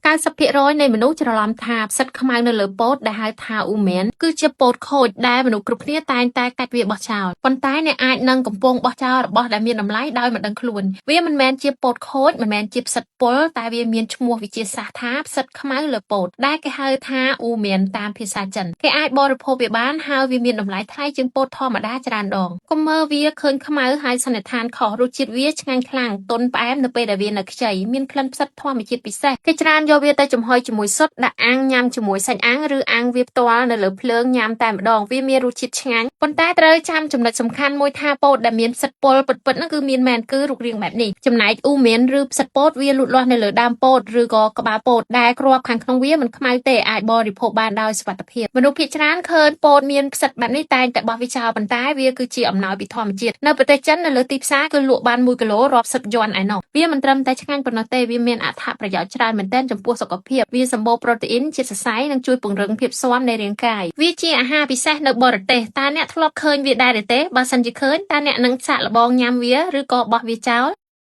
90% នៃមនុស្សច្រឡំថាផ្សិតខ្មៅនៅលើពោតដែលហៅថាអ៊ូមែនគឺជាពោតខូចដែលមនុស្សគ្រប់គ្នាតែងតែកាច់វាបោះចោលប៉ុន្តែអ្នកអាចនឹងកំពុងបោះចោលរបស់ដែលមានតម្លៃដោយមិនដឹងខ្លួនវាមិនមែនជាពោតខូចមិនមែនជាផ្សិតពុលតែវាមានឈ្មោះវិទ្យាសាស្ត្រថាផ្សិតខ្មៅលើពោតដែលគេហៅថាអ៊ូមែនតាមភាសាចិនគេអាចបរិភោគវាបានហើយវាមានតម្លៃថ្លៃជាងពោតធម្មតាច្រើនដងកុំមើលវាឃើញខ្មៅហើយសន្និដ្ឋានខុសរសជាតិវាឆ្ងាញ់ខ្លាំងទន់ផ្អែមនៅពេលដែលវានៅខ្ចីមានក្លិនផ្សិតធម្មជាតិពិសេសគេច្រើនយកវាទៅចំហុយជាមួយស៊ុតដាក់អាំងញ៉ាំជាមួយសាច់អាំងឬអាំងវាផ្ទាល់នៅលើភ្លើងញ៉ាំតែម្ដងវាមានរសជាតិឆ្ងាញ់ប៉ុន្តែត្រូវចាំចំណុចសំខាន់មួយថាពោតដែលមានផ្សិតពុលពិតៗហ្នឹងគឺមានមែនគឺរូបរាងបែបនេះចំណែកអ៊ូមែនឬផ្សិតពោតវាលូតលាស់នៅលើដើមពោតឬក៏ក្បាលពោតដែលគ្រាប់ខាងក្នុងវាមិនខ្មៅទេអាចបរិភោគបានដោយសុវត្ថិភាពមនុស្សភាគច្រើនឃើញពោតមានផ្សិតបែបនេះតែងតែបោះវាចោលប៉ុន្តែវាគឺជាអំណោយពីធម្មជាតិនៅប្រទេសចិននៅលើទីផ្សារគឺលក់បាន1គីឡូរាប់សិបយួនឯណោះវាមិនត្រឹមតែឆ្ងាញ់ប៉ុណ្ណោះទេវាមានអត្ថប្រយោជន៍ច្រើនមែនទែនចំពោះសុខភាពវាសម្បូរប្រូតេអ៊ីនជាតិសរសៃនិងជួយពង្រឹងភាពស៊ាំនៃរាងកាយវាជាអាហារពិសេសនៅបរទេសតើអ្នកធ្លាប់ឃើញវាដែរទេបើសិនជាឃើញតើអ្នកនឹងសាកល្បងញ៉ាំវាឬក៏បោះវាចោល